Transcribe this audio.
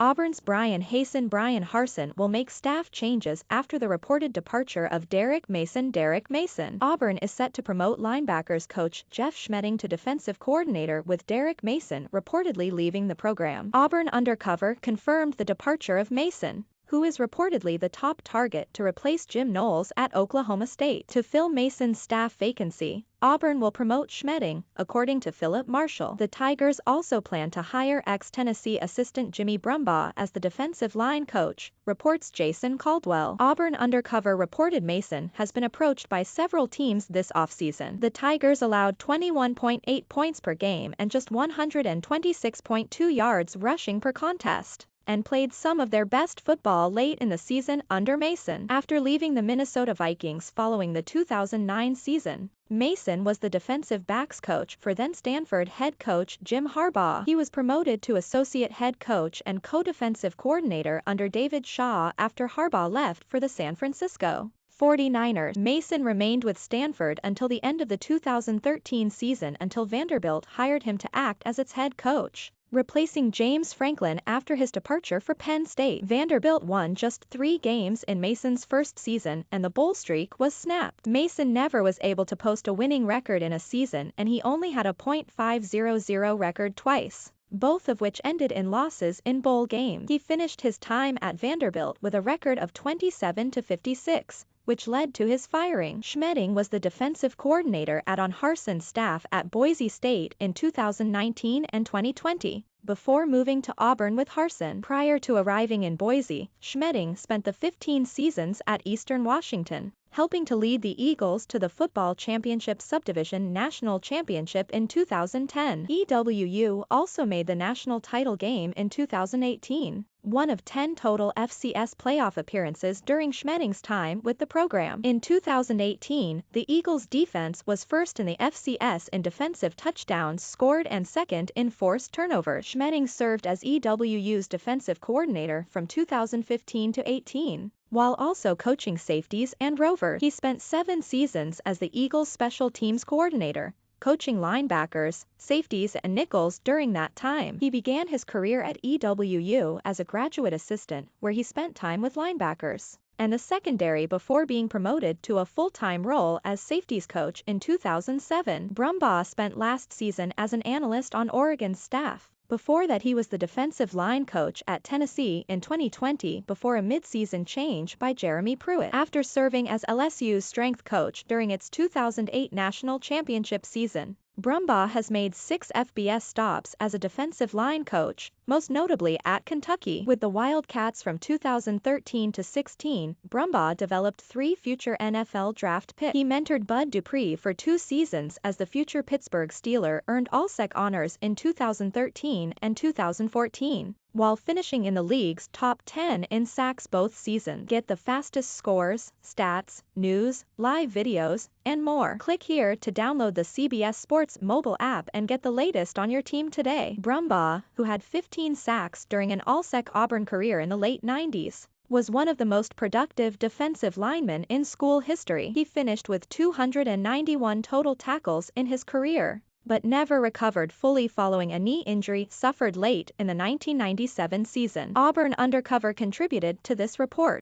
Auburn's Bryan Harsin will make staff changes after the reported departure of Derek Mason. Auburn is set to promote linebackers coach Jeff Schmedding to defensive coordinator, with Derek Mason reportedly leaving the program. Auburn Undercover confirmed the departure of Mason, who is reportedly the top target to replace Jim Knowles at Oklahoma State. To fill Mason's staff vacancy, Auburn will promote Schmedding, according to Philip Marshall. The Tigers also plan to hire ex-Tennessee assistant Jimmy Brumbaugh as the defensive line coach, reports Jason Caldwell. Auburn Undercover reported Mason has been approached by several teams this offseason. The Tigers allowed 21.8 points per game and just 126.2 yards rushing per contest, and played some of their best football late in the season under Mason. After leaving the Minnesota Vikings following the 2009 season, Mason was the defensive backs coach for then-Stanford head coach Jim Harbaugh. He was promoted to associate head coach and co-defensive coordinator under David Shaw after Harbaugh left for the San Francisco 49ers. Mason remained with Stanford until the end of the 2013 season, until Vanderbilt hired him to act as its head coach, replacing James Franklin after his departure for Penn State. Vanderbilt won just 3 games in Mason's first season, and the bowl streak was snapped. Mason never was able to post a winning record in a season, and he only had a .500 record twice, both of which ended in losses in bowl games. He finished his time at Vanderbilt with a record of 27-56. Which led to his firing. Schmedding was the defensive coordinator on Harsin's staff at Boise State in 2019 and 2020, before moving to Auburn with Harsin. Prior to arriving in Boise, Schmedding spent the 15 seasons at Eastern Washington, helping to lead the Eagles to the football championship subdivision national championship in 2010. EWU also made the national title game in 2018, one of 10 total FCS playoff appearances during Schmedding's time with the program. In 2018, the Eagles' defense was first in the FCS in defensive touchdowns scored and second in forced turnovers. Schmedding served as EWU's defensive coordinator from 2015 to 18. While also coaching safeties and rovers. He spent 7 seasons as the Eagles' special teams coordinator, coaching linebackers, safeties and nickels during that time. He began his career at EWU as a graduate assistant, where he spent time with linebackers and the secondary before being promoted to a full-time role as safeties coach in 2007. Brumbaugh spent last season as an analyst on Oregon's staff. Before that, he was the defensive line coach at Tennessee in 2020 before a midseason change by Jeremy Pruitt. After serving as LSU's strength coach during its 2008 national championship season, Brumbaugh has made 6 FBS stops as a defensive line coach, most notably at Kentucky. With the Wildcats from 2013 to 16, Brumbaugh developed 3 future NFL draft picks. He mentored Bud Dupree for 2 seasons as the future Pittsburgh Steeler earned All-Sec honors in 2013 and 2014. While finishing in the league's top 10 in sacks both seasons. Get the fastest scores, stats, news, live videos, and more. Click here to download the CBS Sports mobile app and get the latest on your team today. Brumbaugh, who had 15 sacks during an All-Sec Auburn career in the late 90s, was one of the most productive defensive linemen in school history. He finished with 291 total tackles in his career, but never recovered fully following a knee injury suffered late in the 1997 season. Auburn Undercover contributed to this report.